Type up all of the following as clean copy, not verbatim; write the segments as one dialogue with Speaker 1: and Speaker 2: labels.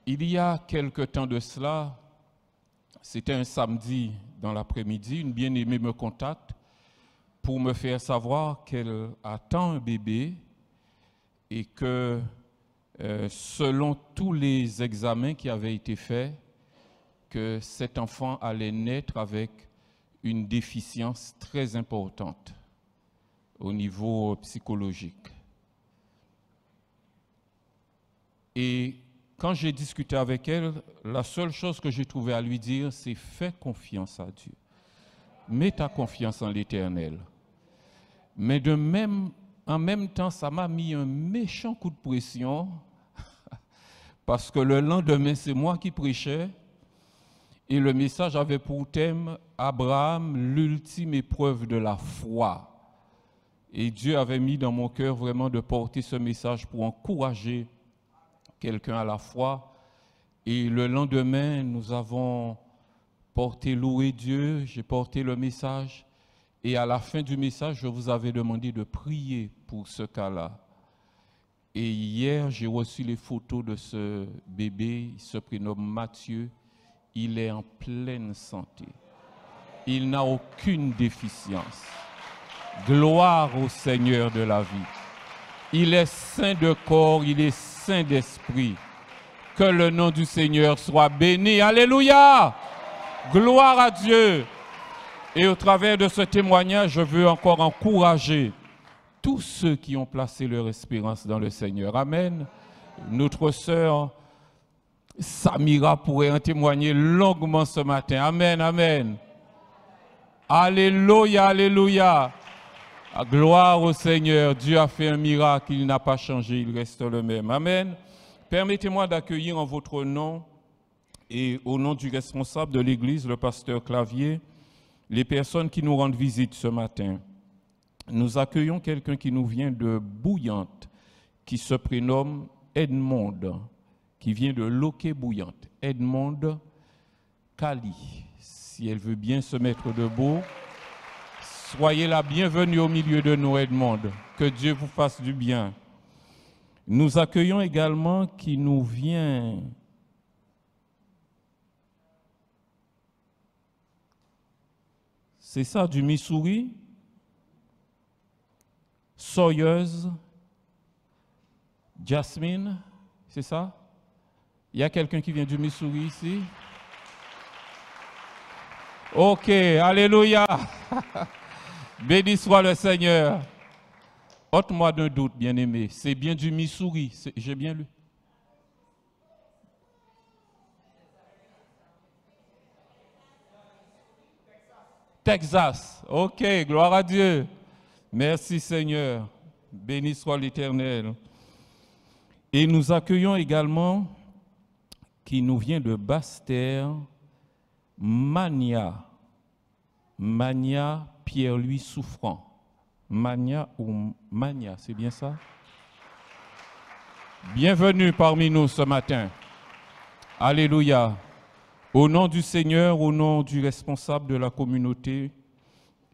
Speaker 1: Il y a quelque temps de cela, c'était un samedi dans l'après-midi, une bien-aimée me contacte pour me faire savoir qu'elle attend un bébé et que selon tous les examens qui avaient été faits, que cet enfant allait naître avec une déficience très importante au niveau psychologique. Et quand j'ai discuté avec elle, la seule chose que j'ai trouvé à lui dire, c'est fais confiance à Dieu. Mets ta confiance en l'Éternel. Mais en même temps, ça m'a mis un méchant coup de pression parce que le lendemain, c'est moi qui prêchais et le message avait pour thème Abraham, l'ultime épreuve de la foi. Et Dieu avait mis dans mon cœur vraiment de porter ce message pour encourager quelqu'un à la foi. Et le lendemain, nous avons porté louer Dieu, j'ai porté le message. Et à la fin du message, je vous avais demandé de prier pour ce cas-là. Et hier, j'ai reçu les photos de ce bébé, il se prénomme Mathieu. Il est en pleine santé. Il n'a aucune déficience. Gloire au Seigneur de la vie. Il est saint de corps, il est saint d'esprit. Que le nom du Seigneur soit béni. Alléluia! Gloire à Dieu. Et au travers de ce témoignage, je veux encore encourager tous ceux qui ont placé leur espérance dans le Seigneur. Amen. Notre sœur Samira pourrait en témoigner longuement ce matin. Amen, amen. Alléluia, alléluia. Gloire au Seigneur. Dieu a fait un miracle, il n'a pas changé, il reste le même. Amen. Permettez-moi d'accueillir en votre nom et au nom du responsable de l'Église, le pasteur Clavier, les personnes qui nous rendent visite ce matin. Nous accueillons quelqu'un qui nous vient de Bouillante, qui se prénomme Edmond, qui vient de Loquet-Bouillante. Edmond Kali, si elle veut bien se mettre debout. Soyez la bienvenue au milieu de nous, Edmond. Que Dieu vous fasse du bien. Nous accueillons également qui nous vient c'est ça, du Missouri, Soyeuse, Jasmine, c'est ça? Il y a quelqu'un qui vient du Missouri ici? Ok, alléluia. Béni soit le Seigneur. Ôte-moi d'un doute, bien-aimé. C'est bien du Missouri, j'ai bien lu. Texas. Ok, gloire à Dieu. Merci Seigneur. Béni soit l'Éternel. Et nous accueillons également qui nous vient de Basse-Terre, Mania Pierre-Louis Souffrant. Mania ou Mania, c'est bien ça? Bienvenue parmi nous ce matin. Alléluia. Au nom du Seigneur, au nom du responsable de la communauté,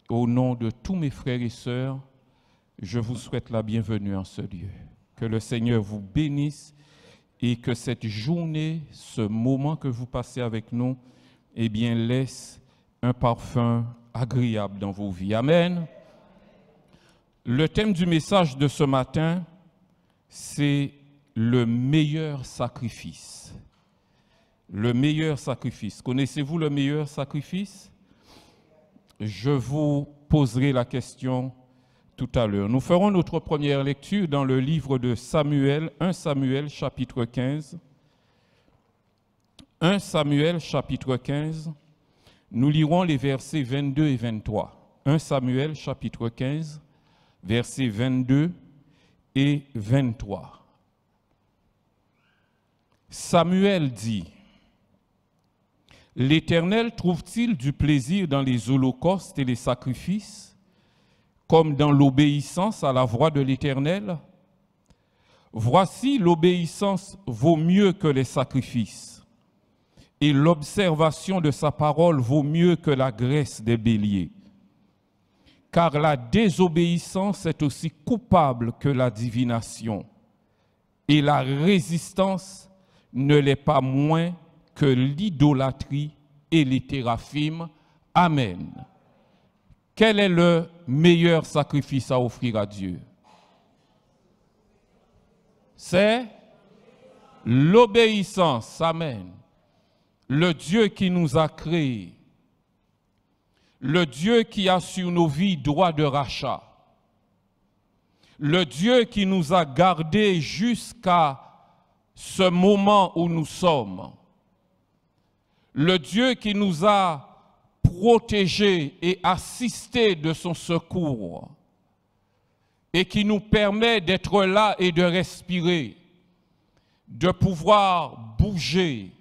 Speaker 1: au nom de tous mes frères et sœurs, je vous souhaite la bienvenue en ce lieu. Que le Seigneur vous bénisse et que cette journée, ce moment que vous passez avec nous, eh bien, laisse un parfum agréable dans vos vies. Amen. Le thème du message de ce matin, c'est le meilleur sacrifice. Le meilleur sacrifice. Connaissez-vous le meilleur sacrifice? Je vous poserai la question tout à l'heure. Nous ferons notre première lecture dans le livre de Samuel, 1 Samuel chapitre 15. 1 Samuel chapitre 15. Nous lirons les versets 22 et 23. 1 Samuel chapitre 15, versets 22 et 23. Samuel dit: L'Éternel trouve-t-il du plaisir dans les holocaustes et les sacrifices, comme dans l'obéissance à la voix de l'Éternel? Voici, l'obéissance vaut mieux que les sacrifices, et l'observation de sa parole vaut mieux que la graisse des béliers. Car la désobéissance est aussi coupable que la divination, et la résistance ne l'est pas moins que l'idolâtrie et les téraphimes. Amen. Quel est le meilleur sacrifice à offrir à Dieu? C'est l'obéissance. Amen. Le Dieu qui nous a créés, le Dieu qui a sur nos vies droit de rachat, le Dieu qui nous a gardés jusqu'à ce moment où nous sommes, le Dieu qui nous a protégés et assistés de son secours et qui nous permet d'être là et de respirer, de pouvoir bouger,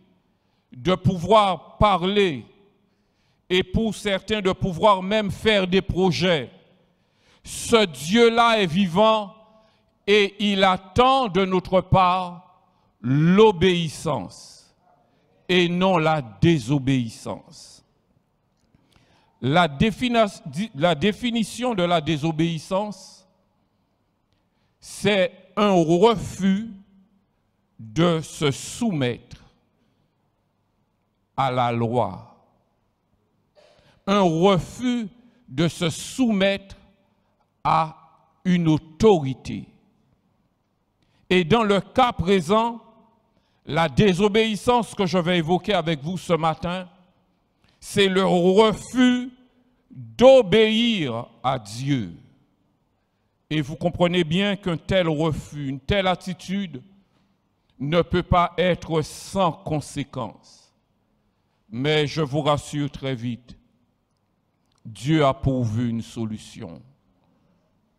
Speaker 1: de pouvoir parler et pour certains de pouvoir même faire des projets. Ce Dieu-là est vivant et il attend de notre part l'obéissance et non la désobéissance. La définition de la désobéissance, c'est un refus de se soumettre à la loi, un refus de se soumettre à une autorité. Et dans le cas présent, la désobéissance que je vais évoquer avec vous ce matin, c'est le refus d'obéir à Dieu. Et vous comprenez bien qu'un tel refus, une telle attitude ne peut pas être sans conséquence. Mais je vous rassure très vite, Dieu a pourvu une solution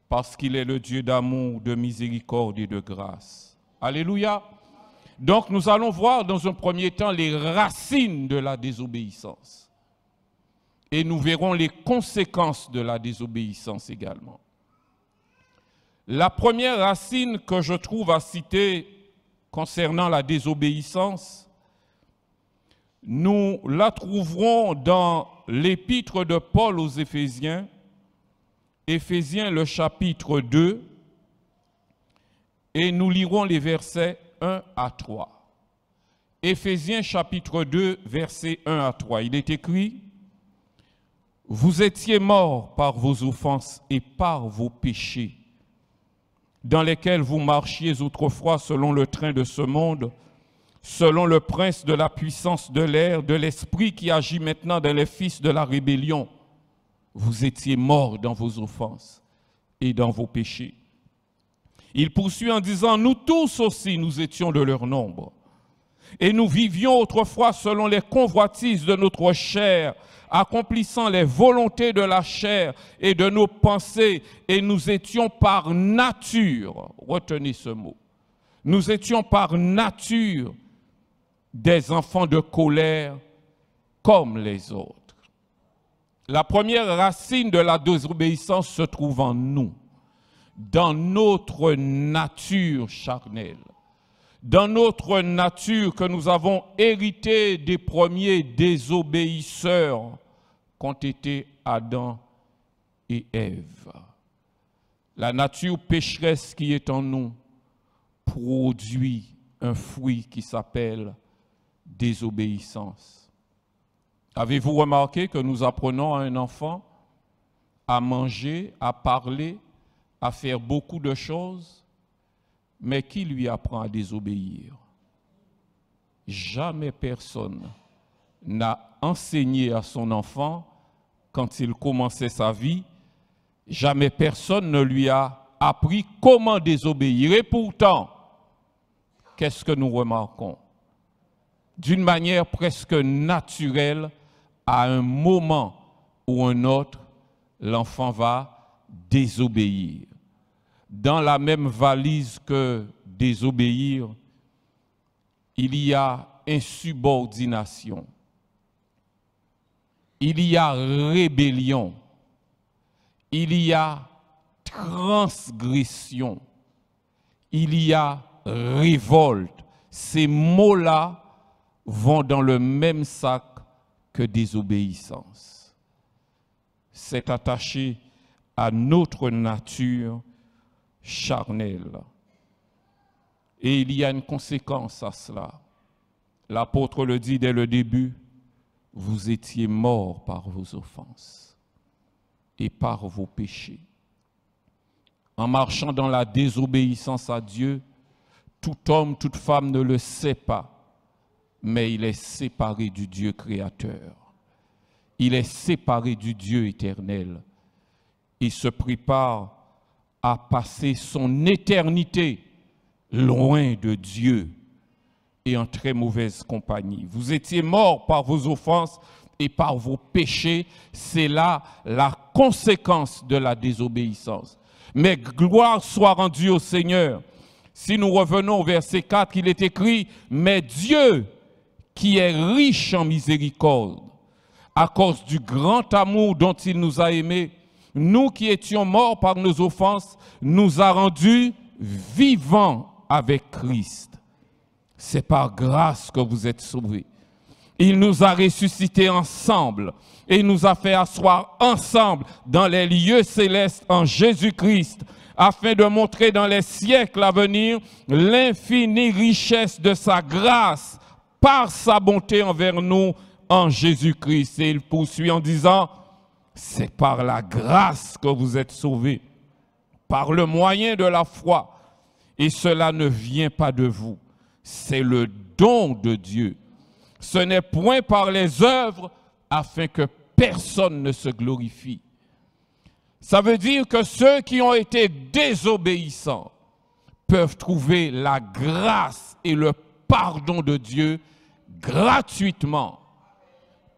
Speaker 1: parce qu'il est le Dieu d'amour, de miséricorde et de grâce. Alléluia. Donc nous allons voir dans un premier temps les racines de la désobéissance. Et nous verrons les conséquences de la désobéissance également. La première racine que je trouve à citer concernant la désobéissance, nous la trouverons dans l'épître de Paul aux Éphésiens, Éphésiens le chapitre 2, et nous lirons les versets 1 à 3. Éphésiens chapitre 2, versets 1 à 3. Il est écrit: « Vous étiez morts par vos offenses et par vos péchés, dans lesquels vous marchiez autrefois selon le train de ce monde, selon le prince de la puissance de l'air, de l'esprit qui agit maintenant dans les fils de la rébellion. Vous étiez morts dans vos offenses et dans vos péchés. » Il poursuit en disant: « Nous tous aussi, nous étions de leur nombre. Et nous vivions autrefois selon les convoitises de notre chair, accomplissant les volontés de la chair et de nos pensées, et nous étions par nature, retenez ce mot, nous étions par nature des enfants de colère comme les autres. » La première racine de la désobéissance se trouve en nous, dans notre nature charnelle, dans notre nature que nous avons héritée des premiers désobéisseurs qu'ont été Adam et Ève. La nature pécheresse qui est en nous produit un fruit qui s'appelle désobéissance. Avez-vous remarqué que nous apprenons à un enfant à manger, à parler, à faire beaucoup de choses, mais qui lui apprend à désobéir? Jamais personne n'a enseigné à son enfant quand il commençait sa vie, jamais personne ne lui a appris comment désobéir. Et pourtant, qu'est-ce que nous remarquons? D'une manière presque naturelle, à un moment ou un autre, l'enfant va désobéir. Dans la même valise que désobéir, il y a insubordination, il y a rébellion, il y a transgression, il y a révolte. Ces mots-là vont dans le même sac que désobéissance. C'est attaché à notre nature charnelle. Et il y a une conséquence à cela. l'apôtre le dit dès le début, vous étiez morts par vos offenses et par vos péchés. En marchant dans la désobéissance à Dieu, tout homme, toute femme ne le sait pas, mais il est séparé du Dieu créateur. Il est séparé du Dieu éternel. Il se prépare à passer son éternité loin de Dieu et en très mauvaise compagnie. Vous étiez morts par vos offenses et par vos péchés. C'est là la conséquence de la désobéissance. Mais gloire soit rendue au Seigneur. Si nous revenons au verset 4, il est écrit, « Mais Dieu, qui est riche en miséricorde, à cause du grand amour dont il nous a aimés, nous qui étions morts par nos offenses, nous a rendus vivants avec Christ. C'est par grâce que vous êtes sauvés. Il nous a ressuscités ensemble et nous a fait asseoir ensemble dans les lieux célestes en Jésus-Christ, afin de montrer dans les siècles à venir l'infinie richesse de sa grâce par sa bonté envers nous en Jésus-Christ. Et il poursuit en disant, c'est par la grâce que vous êtes sauvés, par le moyen de la foi. Et cela ne vient pas de vous, c'est le don de Dieu. Ce n'est point par les œuvres afin que personne ne se glorifie. Ça veut dire que ceux qui ont été désobéissants peuvent trouver la grâce et le pardon de Dieu gratuitement,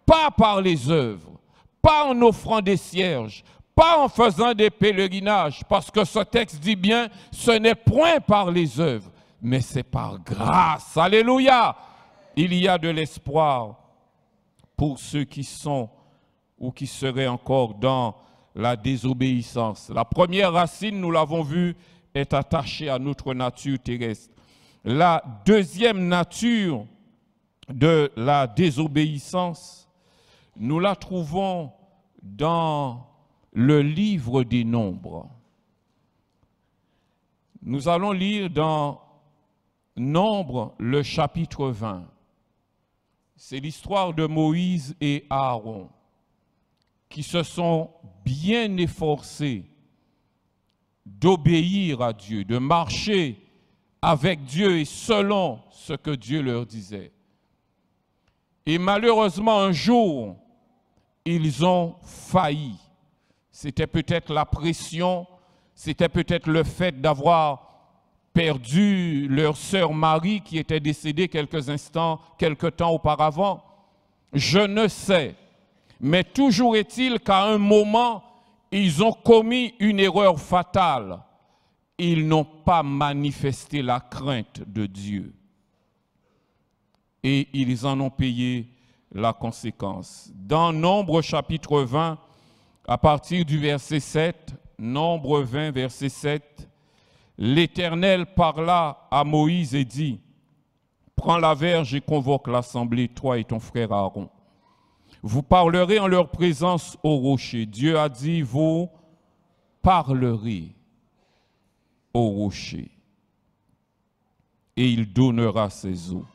Speaker 1: pas par les œuvres, pas en offrant des cierges, pas en faisant des pèlerinages, parce que ce texte dit bien, ce n'est point par les œuvres, mais c'est par grâce. Alléluia! Il y a de l'espoir pour ceux qui sont ou qui seraient encore dans la désobéissance. La première racine, nous l'avons vu, est attachée à notre nature terrestre. La deuxième nature de la désobéissance, nous la trouvons dans le livre des Nombres. Nous allons lire dans Nombres le chapitre 20. C'est l'histoire de Moïse et Aaron qui se sont bien efforcés d'obéir à Dieu, de marcher avec Dieu et selon ce que Dieu leur disait. Et malheureusement, un jour, ils ont failli. C'était peut-être la pression, c'était peut-être le fait d'avoir perdu leur sœur Marie qui était décédée quelque temps auparavant. Je ne sais, mais toujours est-il qu'à un moment, ils ont commis une erreur fatale. Ils n'ont pas manifesté la crainte de Dieu. Et ils en ont payé la conséquence. Dans Nombre chapitre 20, à partir du verset 7, Nombre 20, verset 7, l'Éternel parla à Moïse et dit, « Prends la verge et convoque l'assemblée, toi et ton frère Aaron. Vous parlerez en leur présence au rocher. » Dieu a dit, « Vous parlerez au rocher, et il donnera ses eaux.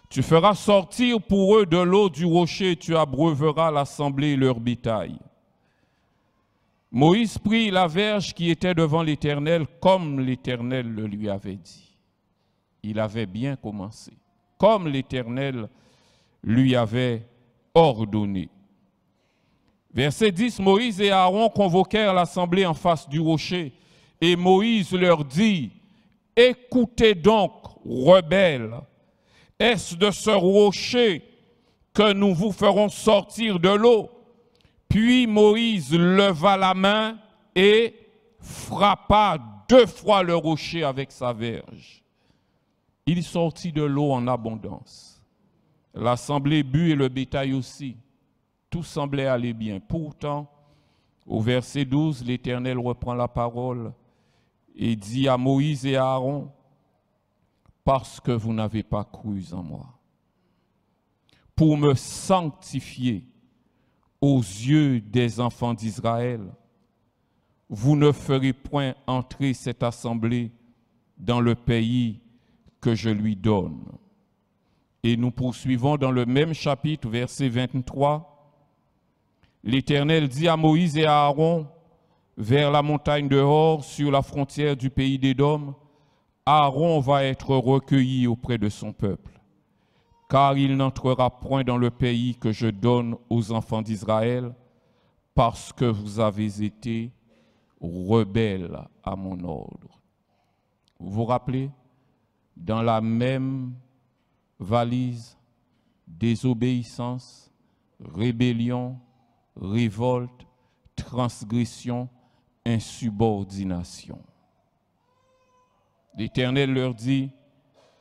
Speaker 1: Tu feras sortir pour eux de l'eau du rocher, et tu abreuveras l'assemblée et leur bétail. » Moïse prit la verge qui était devant l'Éternel comme l'Éternel le lui avait dit. Il avait bien commencé, comme l'Éternel lui avait ordonné. Verset 10, Moïse et Aaron convoquèrent l'assemblée en face du rocher, et Moïse leur dit, « Écoutez donc, rebelles, est-ce de ce rocher que nous vous ferons sortir de l'eau? » Puis Moïse leva la main et frappa 2 fois le rocher avec sa verge. Il sortit de l'eau en abondance. L'assemblée but et le bétail aussi. Tout semblait aller bien. Pourtant, au verset 12, l'Éternel reprend la parole et dit à Moïse et à Aaron, « Parce que vous n'avez pas cru en moi, pour me sanctifier aux yeux des enfants d'Israël, vous ne ferez point entrer cette assemblée dans le pays que je lui donne. Et nous poursuivons dans le même chapitre, verset 23. L'Éternel dit à Moïse et à Aaron, vers la montagne de Hor, sur la frontière du pays d'Édom, Aaron va être recueilli auprès de son peuple, car il n'entrera point dans le pays que je donne aux enfants d'Israël, parce que vous avez été rebelles à mon ordre. Vous vous rappelez, dans la même valise, désobéissance, rébellion, révolte, transgression, insubordination. L'Éternel leur dit,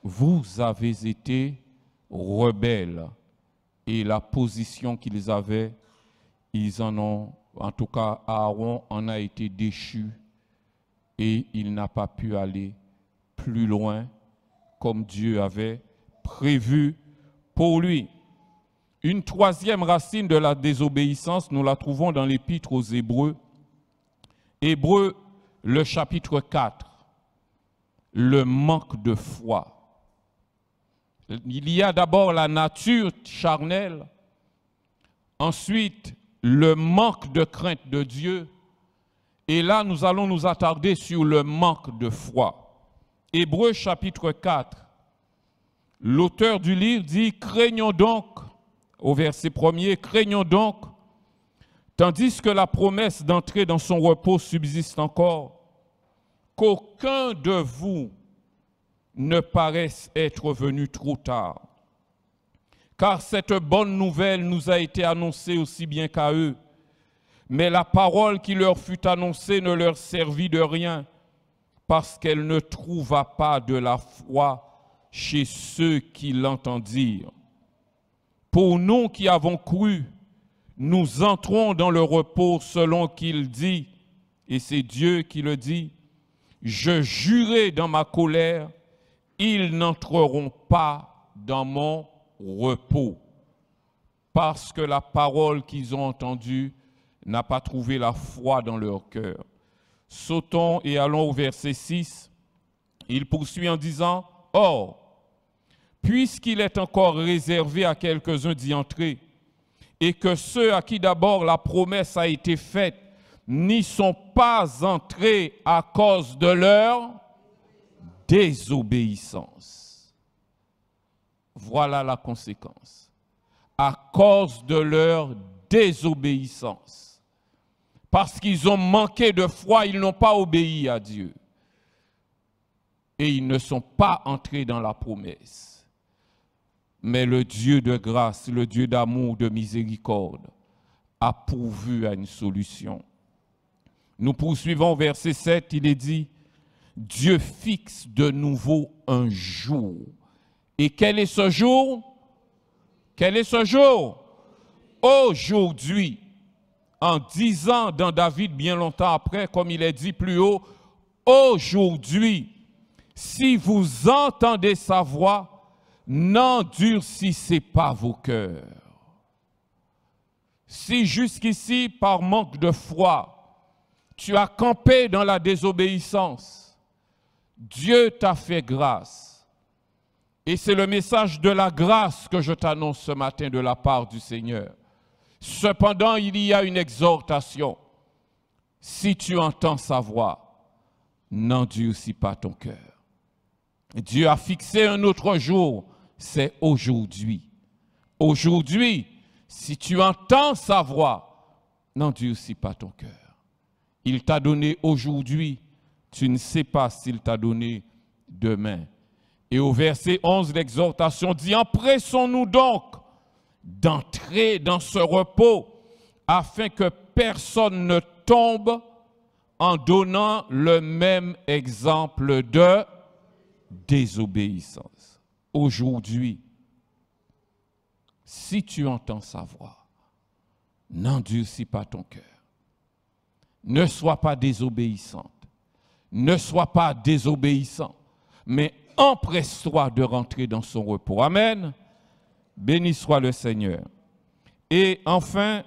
Speaker 1: vous avez été rebelles. Et la position qu'ils avaient, ils en ont, en tout cas Aaron en a été déchu et il n'a pas pu aller plus loin comme Dieu avait prévu pour lui. Une troisième racine de la désobéissance, nous la trouvons dans l'Épître aux Hébreux. Hébreux, le chapitre 4, le manque de foi. Il y a d'abord la nature charnelle, ensuite le manque de crainte de Dieu, et là nous allons nous attarder sur le manque de foi. Hébreux chapitre 4, l'auteur du livre dit « Craignons donc », au verset 1er, « Craignons donc, tandis que la promesse d'entrer dans son repos subsiste encore, qu'aucun de vous ne paraisse être venu trop tard. Car cette bonne nouvelle nous a été annoncée aussi bien qu'à eux, mais la parole qui leur fut annoncée ne leur servit de rien, parce qu'elle ne trouva pas de la foi chez ceux qui l'entendirent. Pour nous qui avons cru, nous entrons dans le repos selon qu'il dit, et c'est Dieu qui le dit, « Je jurai dans ma colère, ils n'entreront pas dans mon repos. » Parce que la parole qu'ils ont entendue n'a pas trouvé la foi dans leur cœur. Sautons et allons au verset 6. Il poursuit en disant, « Or, puisqu'il est encore réservé à quelques-uns d'y entrer, et que ceux à qui d'abord la promesse a été faite n'y sont pas entrés à cause de leur désobéissance. » Voilà la conséquence. À cause de leur désobéissance. Parce qu'ils ont manqué de foi, ils n'ont pas obéi à Dieu. Et ils ne sont pas entrés dans la promesse. Mais le Dieu de grâce, le Dieu d'amour, de miséricorde, a pourvu à une solution. Nous poursuivons au verset 7, il est dit, « Dieu fixe de nouveau un jour. » Et quel est ce jour? Quel est ce jour? Aujourd'hui, en disant dans David bien longtemps après, comme il est dit plus haut, aujourd'hui, si vous entendez sa voix, n'endurcissez pas vos cœurs. Si jusqu'ici, par manque de foi, tu as campé dans la désobéissance, Dieu t'a fait grâce. Et c'est le message de la grâce que je t'annonce ce matin de la part du Seigneur. Cependant, il y a une exhortation. Si tu entends sa voix, n'endurcis pas ton cœur. Dieu a fixé un autre jour, c'est aujourd'hui. Aujourd'hui, si tu entends sa voix, n'endurcis pas ton cœur. Il t'a donné aujourd'hui, tu ne sais pas s'il t'a donné demain. Et au verset 11, l'exhortation dit, « Empressons-nous donc d'entrer dans ce repos, afin que personne ne tombe en donnant le même exemple de désobéissance. » Aujourd'hui, si tu entends sa voix, n'endurcis pas ton cœur. Ne sois pas désobéissante. Ne sois pas désobéissant, mais empresse-toi de rentrer dans son repos. Amen. Béni soit le Seigneur. Et enfin,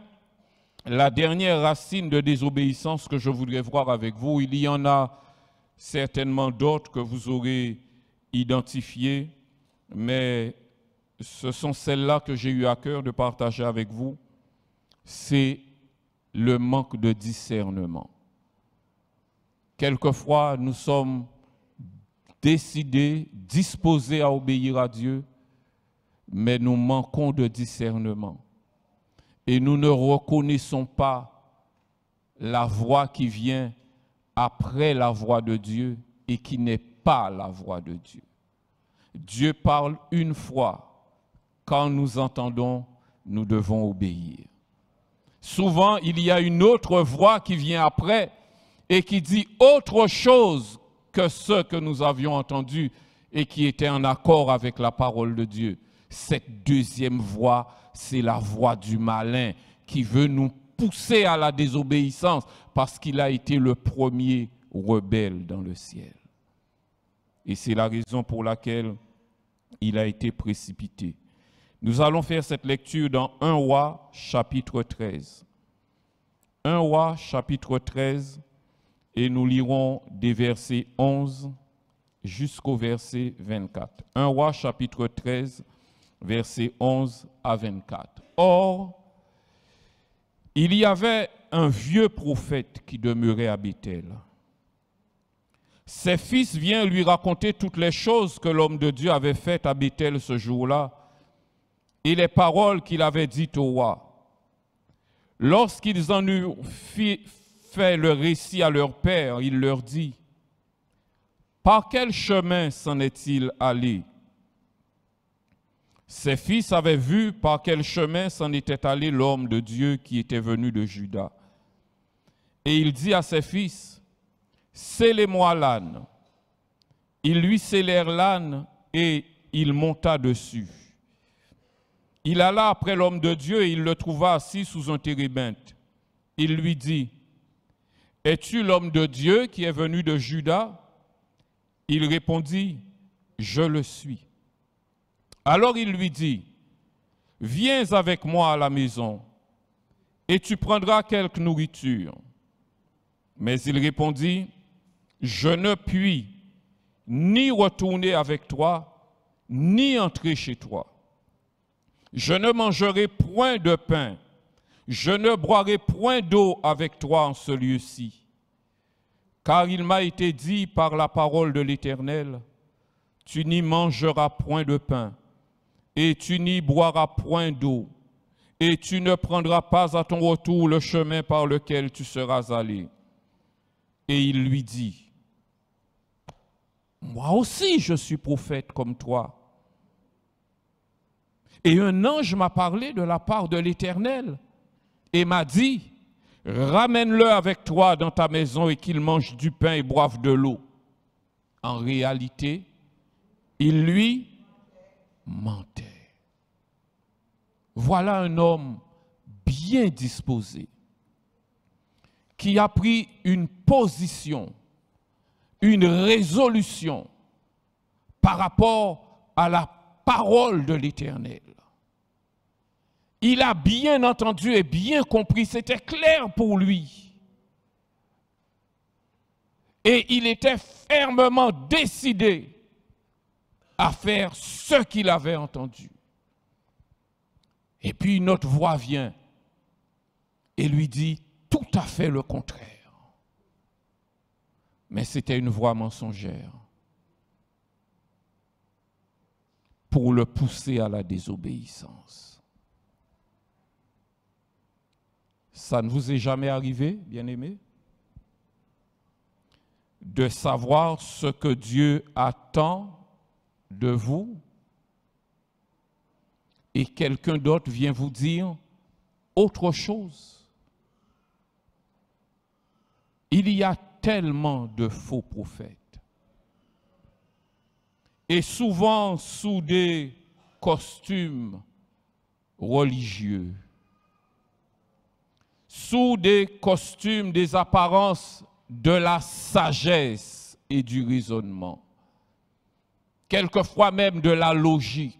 Speaker 1: la dernière racine de désobéissance que je voudrais voir avec vous, il y en a certainement d'autres que vous aurez identifiées, mais ce sont celles-là que j'ai eu à cœur de partager avec vous, c'est le manque de discernement. Quelquefois, nous sommes décidés, disposés à obéir à Dieu, mais nous manquons de discernement. Et nous ne reconnaissons pas la voix qui vient après la voix de Dieu et qui n'est pas la voix de Dieu. Dieu parle une fois. Quand nous entendons, nous devons obéir. Souvent, il y a une autre voix qui vient après et qui dit autre chose que ce que nous avions entendu et qui était en accord avec la parole de Dieu. Cette deuxième voix, c'est la voix du malin qui veut nous pousser à la désobéissance parce qu'il a été le premier rebelle dans le ciel. Et c'est la raison pour laquelle il a été précipité. Nous allons faire cette lecture dans 1 Roi, chapitre 13. 1 Roi, chapitre 13, et nous lirons des versets 11 jusqu'au verset 24. 1 Roi, chapitre 13, versets 11 à 24. Or, il y avait un vieux prophète qui demeurait à Béthel. Ses fils viennent lui raconter toutes les choses que l'homme de Dieu avait faites à Béthel ce jour-là, et les paroles qu'il avait dites au roi. Lorsqu'ils en eurent fait le récit à leur père, il leur dit, « Par quel chemin s'en est-il allé ?» Ses fils avaient vu par quel chemin s'en était allé l'homme de Dieu qui était venu de Juda. Et il dit à ses fils, « Scellez-moi l'âne. » Ils lui scellèrent l'âne et il monta dessus. Il alla après l'homme de Dieu et il le trouva assis sous un térébinthe. Il lui dit, « Es-tu l'homme de Dieu qui est venu de Juda ?» Il répondit, « Je le suis. » Alors il lui dit, « Viens avec moi à la maison et tu prendras quelque nourriture. » Mais il répondit, « Je ne puis ni retourner avec toi, ni entrer chez toi. Je ne mangerai point de pain, je ne boirai point d'eau avec toi en ce lieu-ci. Car il m'a été dit par la parole de l'Éternel, tu n'y mangeras point de pain, et tu n'y boiras point d'eau, et tu ne prendras pas à ton retour le chemin par lequel tu seras allé. » Et il lui dit, « Moi aussi je suis prophète comme toi. Et un ange m'a parlé de la part de l'Éternel et m'a dit, ramène-le avec toi dans ta maison et qu'il mange du pain et boive de l'eau. » En réalité, il lui mentait. Voilà un homme bien disposé qui a pris une position, une résolution par rapport à la parole de l'Éternel. Il a bien entendu et bien compris, c'était clair pour lui. Et il était fermement décidé à faire ce qu'il avait entendu. Et puis une autre voix vient et lui dit tout à fait le contraire. Mais c'était une voix mensongère pour le pousser à la désobéissance. Ça ne vous est jamais arrivé, bien-aimés, de savoir ce que Dieu attend de vous et quelqu'un d'autre vient vous dire autre chose? Il y a tellement de faux prophètes et souvent sous des costumes religieux, sous des costumes, des apparences de la sagesse et du raisonnement, quelquefois même de la logique,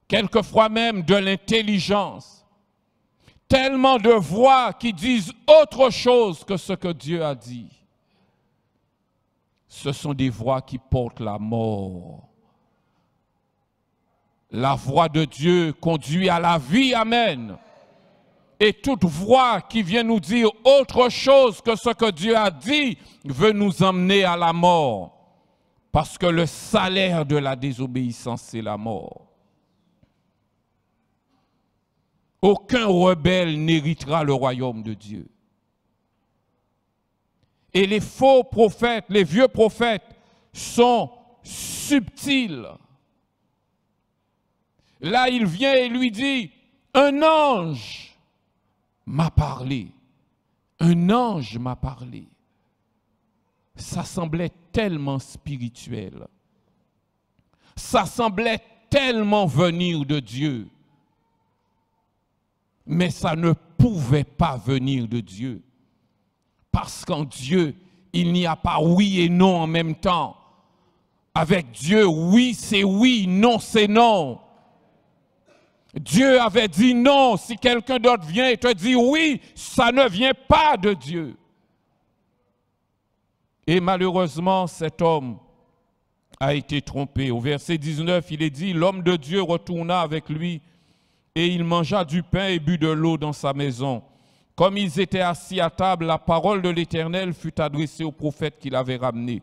Speaker 1: quelquefois même de l'intelligence, tellement de voix qui disent autre chose que ce que Dieu a dit. Ce sont des voix qui portent la mort. La voix de Dieu conduit à la vie, amen. Et toute voix qui vient nous dire autre chose que ce que Dieu a dit veut nous emmener à la mort. Parce que le salaire de la désobéissance, c'est la mort. Aucun rebelle n'héritera le royaume de Dieu. Et les faux prophètes, les vieux prophètes sont subtils. Là, il vient et lui dit, un ange m'a parlé. Un ange m'a parlé. Ça semblait tellement spirituel. Ça semblait tellement venir de Dieu. Mais ça ne pouvait pas venir de Dieu. Parce qu'en Dieu, il n'y a pas oui et non en même temps. Avec Dieu, oui c'est oui, non c'est non. Dieu avait dit non. Si quelqu'un d'autre vient et te dit oui, ça ne vient pas de Dieu. Et malheureusement, cet homme a été trompé. Au verset 19, il est dit, l'homme de Dieu retourna avec lui et il mangea du pain et but de l'eau dans sa maison. Comme ils étaient assis à table, la parole de l'Éternel fut adressée au prophète qui l'avait ramené.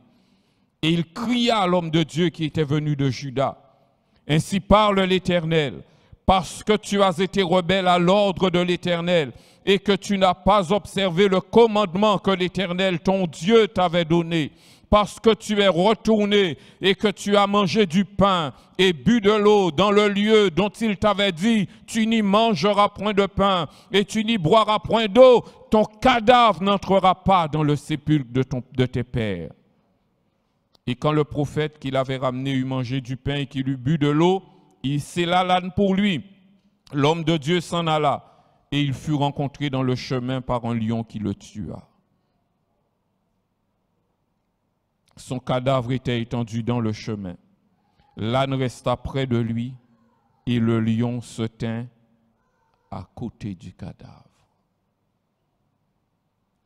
Speaker 1: Et il cria à l'homme de Dieu qui était venu de Juda. Ainsi parle l'Éternel, parce que tu as été rebelle à l'ordre de l'Éternel et que tu n'as pas observé le commandement que l'Éternel, ton Dieu, t'avait donné, parce que tu es retourné et que tu as mangé du pain et bu de l'eau dans le lieu dont il t'avait dit, tu n'y mangeras point de pain et tu n'y boiras point d'eau, ton cadavre n'entrera pas dans le sépulcre de tes pères. Et quand le prophète qui l'avait ramené eut mangé du pain et qu'il eut bu de l'eau, il scella l'âne pour lui. L'homme de Dieu s'en alla et il fut rencontré dans le chemin par un lion qui le tua. Son cadavre était étendu dans le chemin. L'âne resta près de lui et le lion se tint à côté du cadavre.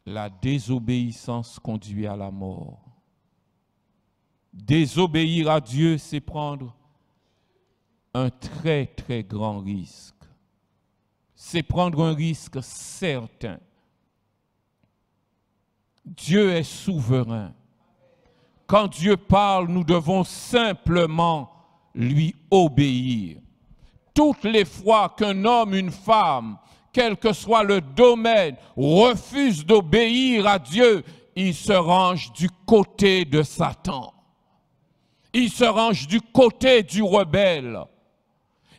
Speaker 1: La désobéissance conduit à la mort. Désobéir à Dieu, c'est prendre un très, très grand risque. C'est prendre un risque certain. Dieu est souverain. Quand Dieu parle, nous devons simplement lui obéir. Toutes les fois qu'un homme, une femme, quel que soit le domaine, refuse d'obéir à Dieu, il se range du côté de Satan. Il se range du côté du rebelle.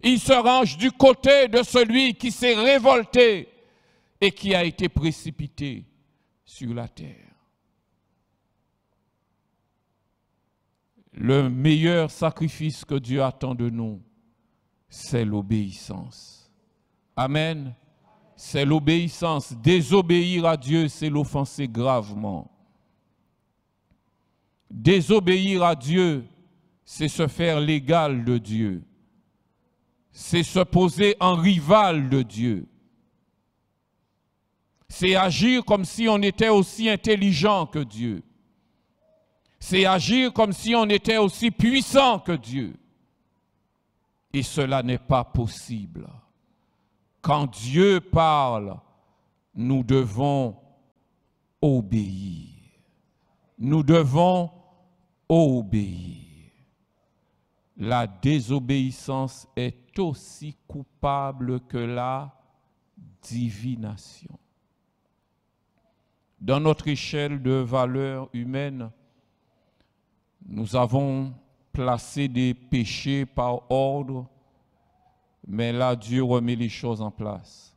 Speaker 1: Il se range du côté de celui qui s'est révolté et qui a été précipité sur la terre. Le meilleur sacrifice que Dieu attend de nous, c'est l'obéissance. Amen. C'est l'obéissance. Désobéir à Dieu, c'est l'offenser gravement. Désobéir à Dieu, c'est se faire l'égal de Dieu. C'est se poser en rival de Dieu. C'est agir comme si on était aussi intelligent que Dieu. C'est agir comme si on était aussi puissant que Dieu. Et cela n'est pas possible. Quand Dieu parle, nous devons obéir. Nous devons obéir. La désobéissance est aussi coupable que la divination. Dans notre échelle de valeurs humaines, nous avons placé des péchés par ordre, mais là, Dieu remet les choses en place.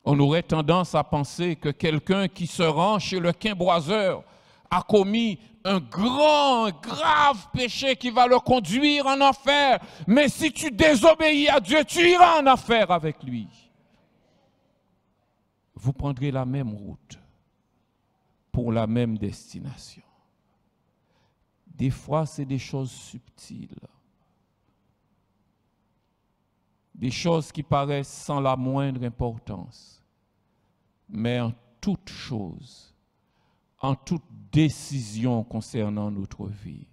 Speaker 1: On aurait tendance à penser que quelqu'un qui se rend chez le quimboiseur a commis un grand, grave péché qui va le conduire en enfer. Mais si tu désobéis à Dieu, tu iras en enfer avec lui. Vous prendrez la même route pour la même destination. Des fois, c'est des choses subtiles. Des choses qui paraissent sans la moindre importance. Mais en toute chose, en toute décision concernant notre vie,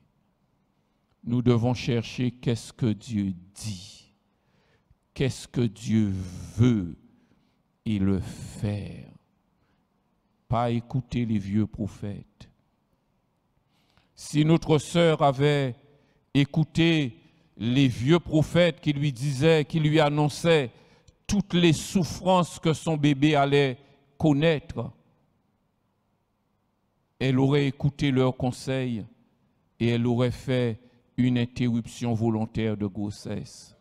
Speaker 1: nous devons chercher qu'est-ce que Dieu dit, qu'est-ce que Dieu veut et le faire. Pas écouter les vieux prophètes. Si notre sœur avait écouté les vieux prophètes qui lui disaient, qui lui annonçaient toutes les souffrances que son bébé allait connaître, elle aurait écouté leurs conseils et elle aurait fait une interruption volontaire de grossesse,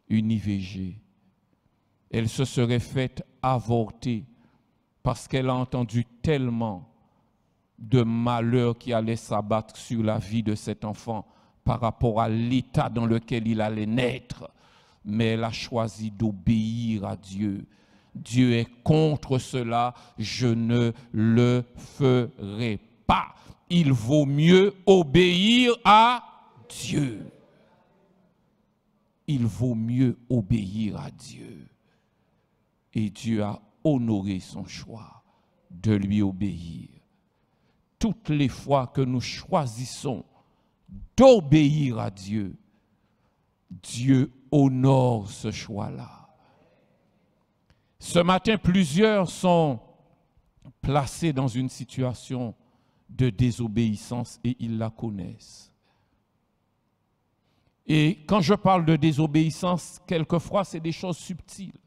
Speaker 1: une IVG. Elle se serait faite avorter parce qu'elle a entendu tellement de malheurs qui allaient s'abattre sur la vie de cet enfant par rapport à l'état dans lequel il allait naître. Mais elle a choisi d'obéir à Dieu. Dieu est contre cela, je ne le ferai pas. Il vaut mieux obéir à Dieu. Il vaut mieux obéir à Dieu. Et Dieu a honoré son choix de lui obéir. Toutes les fois que nous choisissons d'obéir à Dieu, Dieu honore ce choix-là. Ce matin, plusieurs sont placés dans une situation de désobéissance et ils la connaissent. Et quand je parle de désobéissance, quelquefois c'est des choses subtiles.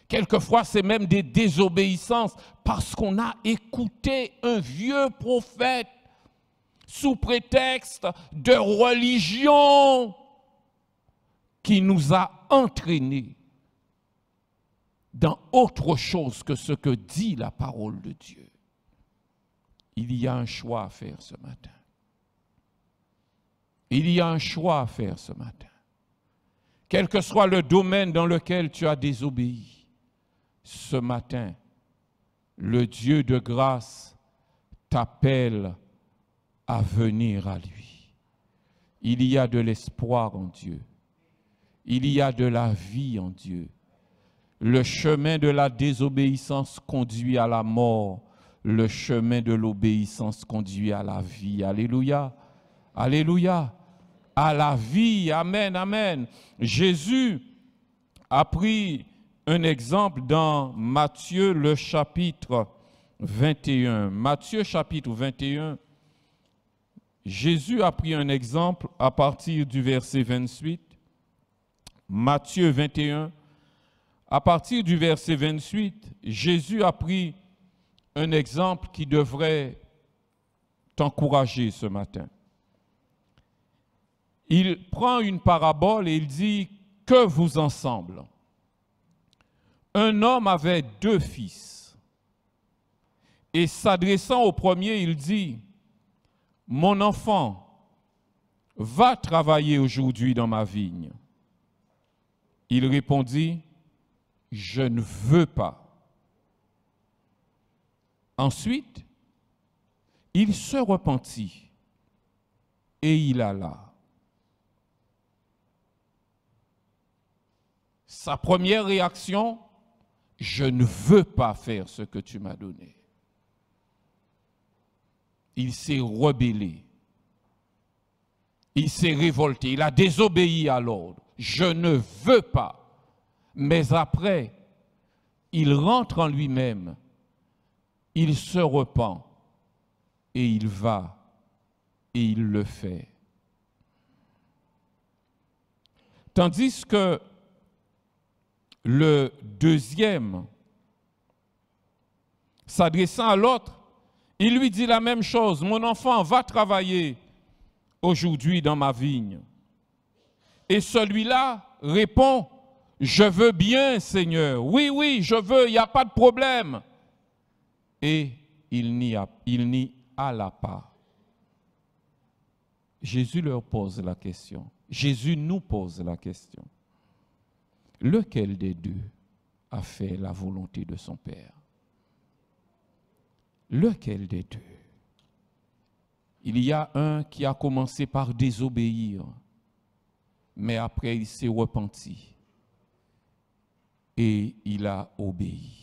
Speaker 1: Quelquefois c'est même des désobéissances parce qu'on a écouté un vieux prophète sous prétexte de religion qui nous a entraînés dans autre chose que ce que dit la parole de Dieu. Il y a un choix à faire ce matin. Il y a un choix à faire ce matin. Quel que soit le domaine dans lequel tu as désobéi, ce matin, le Dieu de grâce t'appelle à venir à lui. Il y a de l'espoir en Dieu. Il y a de la vie en Dieu. Le chemin de la désobéissance conduit à la mort. Le chemin de l'obéissance conduit à la vie. Alléluia. Alléluia. À la vie. Amen, amen. Jésus a pris un exemple dans Matthieu le chapitre 21. Matthieu chapitre 21. Jésus a pris un exemple à partir du verset 28. Matthieu 21. À partir du verset 28, Jésus a pris un exemple qui devrait t'encourager ce matin. Il prend une parabole et il dit « Que vous ensemble ?» Un homme avait 2 fils. Et s'adressant au premier, il dit « Mon enfant, va travailler aujourd'hui dans ma vigne. » Il répondit « Je ne veux pas. » Ensuite, il se repentit et il alla. Sa première réaction, je ne veux pas faire ce que tu m'as donné. Il s'est rebellé. Il s'est révolté. Il a désobéi à l'ordre. Je ne veux pas. Mais après, il rentre en lui-même. Il se repent et il va et il le fait. Tandis que le deuxième, s'adressant à l'autre, il lui dit la même chose. Mon enfant, va travailler aujourd'hui dans ma vigne. Et celui-là répond, je veux bien, Seigneur. Oui, oui, je veux, il n'y a pas de problème. Et il n'y alla pas. Jésus leur pose la question. Jésus nous pose la question. Lequel des deux a fait la volonté de son Père? Lequel des deux? Il y a un qui a commencé par désobéir, mais après il s'est repenti et il a obéi.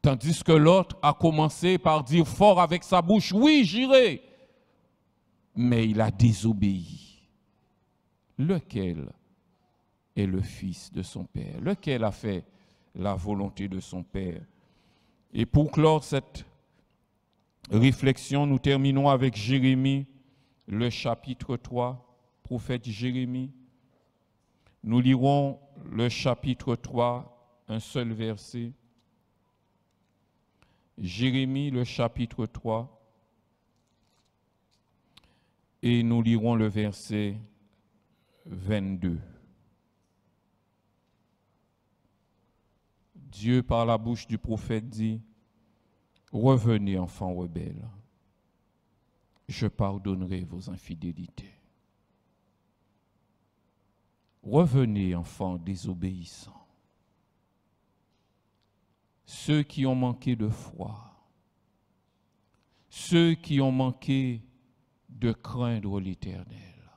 Speaker 1: Tandis que l'autre a commencé par dire fort avec sa bouche, oui, j'irai. mais il a désobéi. Lequel est le fils de son père? Lequel a fait la volonté de son père? Et pour clore cette réflexion, nous terminons avec Jérémie, le chapitre 3, prophète Jérémie. Nous lirons le chapitre 3, un seul verset. Jérémie, le chapitre 3, et nous lirons le verset 22. Dieu, par la bouche du prophète, dit: revenez, enfants rebelles, je pardonnerai vos infidélités. Revenez, enfants désobéissants, ceux qui ont manqué de foi, ceux qui ont manqué de craindre l'Éternel,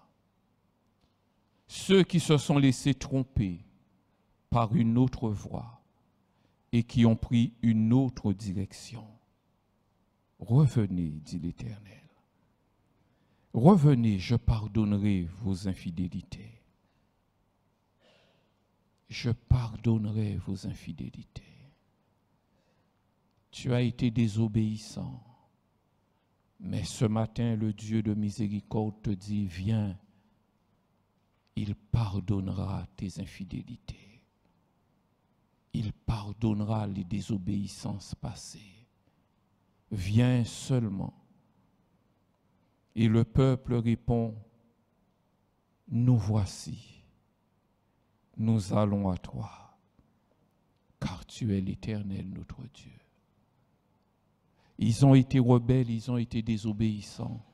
Speaker 1: ceux qui se sont laissés tromper par une autre voie et qui ont pris une autre direction. Revenez, dit l'Éternel. Revenez, je pardonnerai vos infidélités. Je pardonnerai vos infidélités. Tu as été désobéissant, mais ce matin, le Dieu de miséricorde te dit: viens, il pardonnera tes infidélités. Il pardonnera les désobéissances passées. Viens seulement. Et le peuple répond: nous voici, nous allons à toi, car tu es l'Éternel notre Dieu. Ils ont été rebelles, ils ont été désobéissants.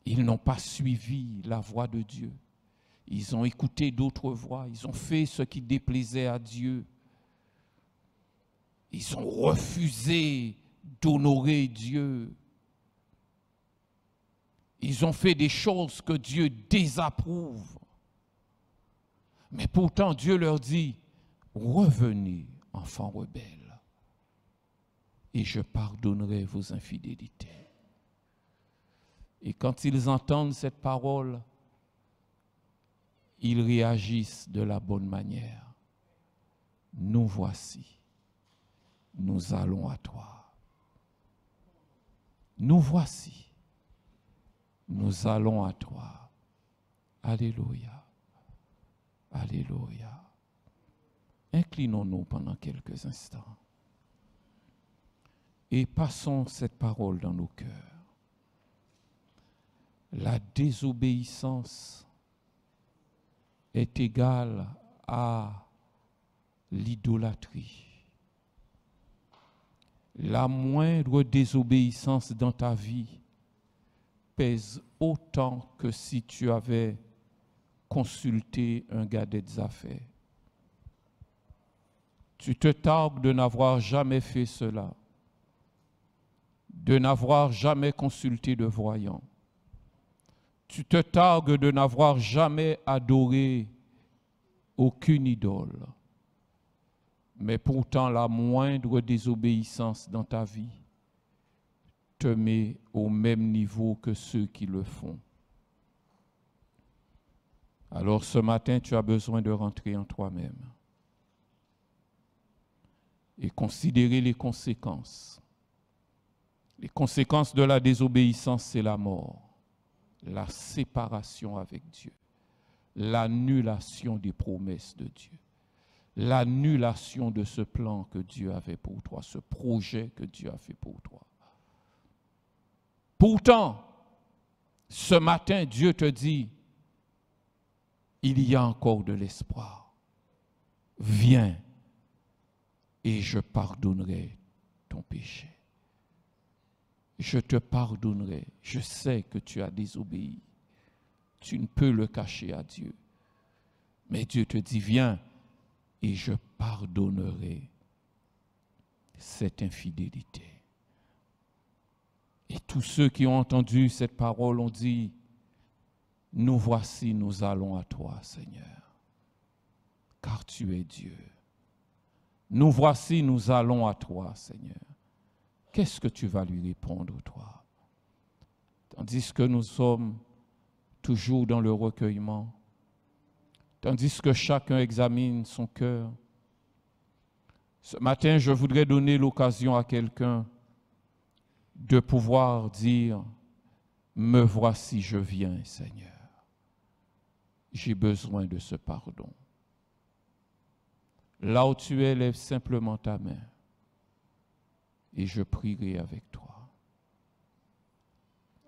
Speaker 1: Ils n'ont pas suivi la voie de Dieu. Ils ont écouté d'autres voix, ils ont fait ce qui déplaisait à Dieu. Ils ont refusé d'honorer Dieu. Ils ont fait des choses que Dieu désapprouve. Mais pourtant, Dieu leur dit: revenez, enfants rebelles, et je pardonnerai vos infidélités. Et quand ils entendent cette parole, ils réagissent de la bonne manière. Nous voici, nous allons à toi. Nous voici, nous allons à toi. Alléluia. Alléluia. Inclinons-nous pendant quelques instants et passons cette parole dans nos cœurs. La désobéissance est égale à l'idolâtrie. La moindre désobéissance dans ta vie pèse autant que si tu avais consulté un gars des affaires. Tu te targues de n'avoir jamais fait cela, de n'avoir jamais consulté de voyant. Tu te targues de n'avoir jamais adoré aucune idole. Mais pourtant, la moindre désobéissance dans ta vie te met au même niveau que ceux qui le font. Alors ce matin, tu as besoin de rentrer en toi-même et considérer les conséquences. Les conséquences de la désobéissance, c'est la mort, la séparation avec Dieu, l'annulation des promesses de Dieu, l'annulation de ce plan que Dieu avait pour toi, ce projet que Dieu a fait pour toi. Pourtant, ce matin, Dieu te dit: il y a encore de l'espoir. Viens et je pardonnerai ton péché. Je te pardonnerai. Je sais que tu as désobéi. Tu ne peux le cacher à Dieu. Mais Dieu te dit: viens et je pardonnerai cette infidélité. Et tous ceux qui ont entendu cette parole ont dit: nous voici, nous allons à toi, Seigneur, car tu es Dieu. Nous voici, nous allons à toi, Seigneur. Qu'est-ce que tu vas lui répondre, toi? tandis que nous sommes toujours dans le recueillement, tandis que chacun examine son cœur. Ce matin, je voudrais donner l'occasion à quelqu'un de pouvoir dire, me voici, je viens, Seigneur. J'ai besoin de ce pardon. Là où tu es, lève simplement ta main et je prierai avec toi.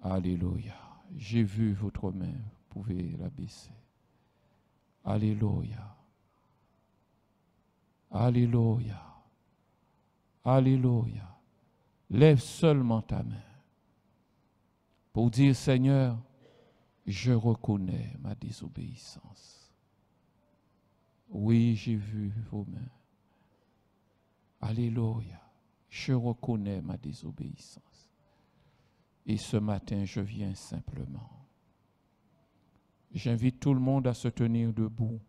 Speaker 1: Alléluia. J'ai vu votre main, vous pouvez la baisser. Alléluia. Alléluia. Alléluia. Lève seulement ta main pour dire, Seigneur, je reconnais ma désobéissance. Oui, j'ai vu vos mains. Alléluia. Je reconnais ma désobéissance. Et ce matin, je viens simplement. J'invite tout le monde à se tenir debout.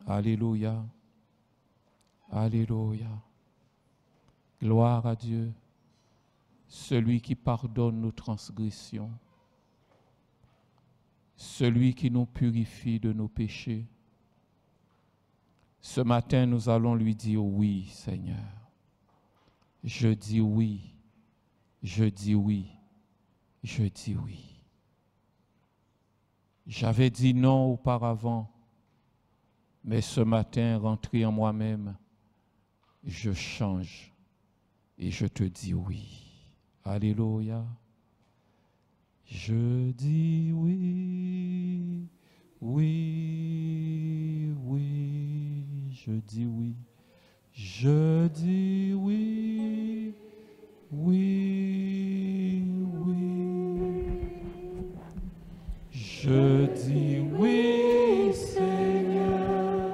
Speaker 1: Alléluia. Alléluia. Gloire à Dieu, celui qui pardonne nos transgressions, celui qui nous purifie de nos péchés. Ce matin, nous allons lui dire oui, Seigneur. Je dis oui, je dis oui, je dis oui. J'avais dit non auparavant, mais ce matin, rentré en moi-même, je change et je te dis oui. Alléluia. Je dis oui, oui, oui, je dis oui. Je dis oui, oui, oui. Je dis oui, Seigneur.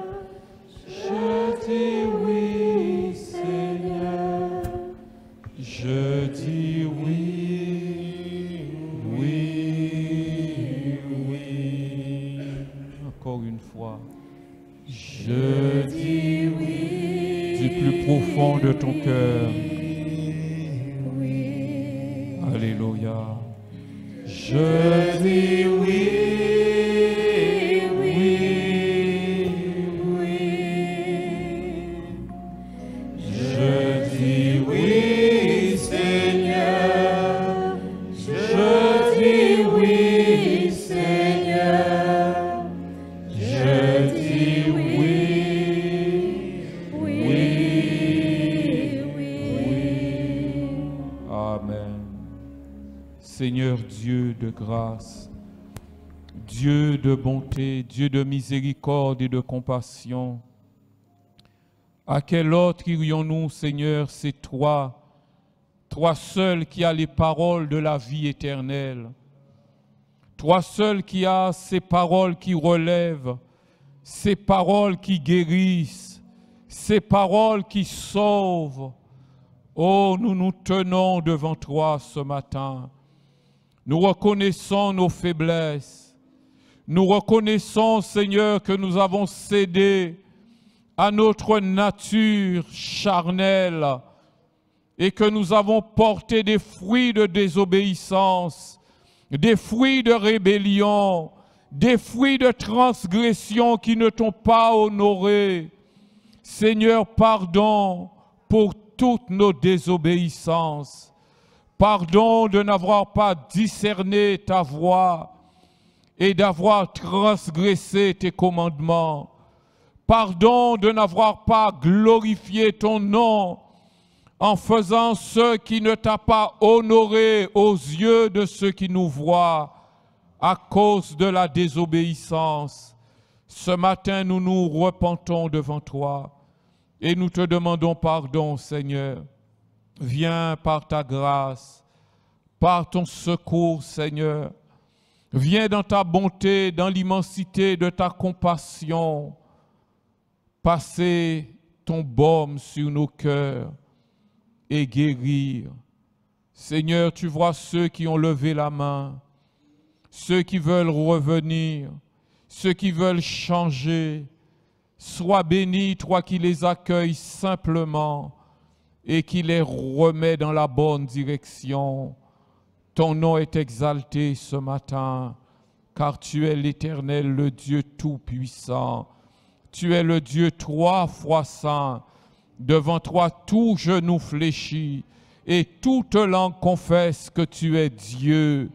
Speaker 1: Je dis oui, Seigneur. Je dis oui, oui, oui. Encore une fois. Je dis oui. Du plus profond de ton cœur. Alléluia. Je dis oui. Seigneur Dieu de grâce, Dieu de bonté, Dieu de miséricorde et de compassion, à quel autre irions-nous, Seigneur, c'est toi seul qui as les paroles de la vie éternelle, toi seul qui as ces paroles qui relèvent, ces paroles qui guérissent, ces paroles qui sauvent. Oh, nous nous tenons devant toi ce matin. Nous reconnaissons nos faiblesses. Nous reconnaissons, Seigneur, que nous avons cédé à notre nature charnelle et que nous avons porté des fruits de désobéissance, des fruits de rébellion, des fruits de transgression qui ne t'ont pas honoré. Seigneur, pardon pour toutes nos désobéissances. Pardon de n'avoir pas discerné ta voix et d'avoir transgressé tes commandements. Pardon de n'avoir pas glorifié ton nom en faisant ce qui ne t'a pas honoré aux yeux de ceux qui nous voient à cause de la désobéissance. Ce matin, nous nous repentons devant toi et nous te demandons pardon, Seigneur. Viens par ta grâce, par ton secours, Seigneur. Viens dans ta bonté, dans l'immensité de ta compassion. Passer ton baume sur nos cœurs et guérir. Seigneur, tu vois ceux qui ont levé la main, ceux qui veulent revenir, ceux qui veulent changer. Sois béni, toi qui les accueilles simplement et qui les remet dans la bonne direction. Ton nom est exalté ce matin, car tu es l'Éternel, le Dieu Tout-Puissant. Tu es le Dieu 3 fois saint. Devant toi, tout genou fléchit et toute langue confesse que tu es Dieu.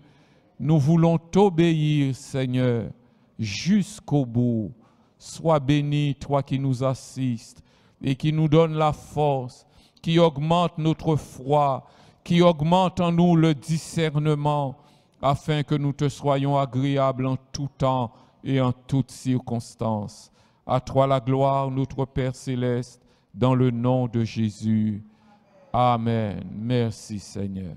Speaker 1: Nous voulons t'obéir, Seigneur, jusqu'au bout. Sois béni, toi qui nous assistes et qui nous donne la force, qui augmente notre foi, qui augmente en nous le discernement, afin que nous te soyons agréables en tout temps et en toutes circonstances. À toi la gloire, notre Père céleste, dans le nom de Jésus. Amen. Merci Seigneur.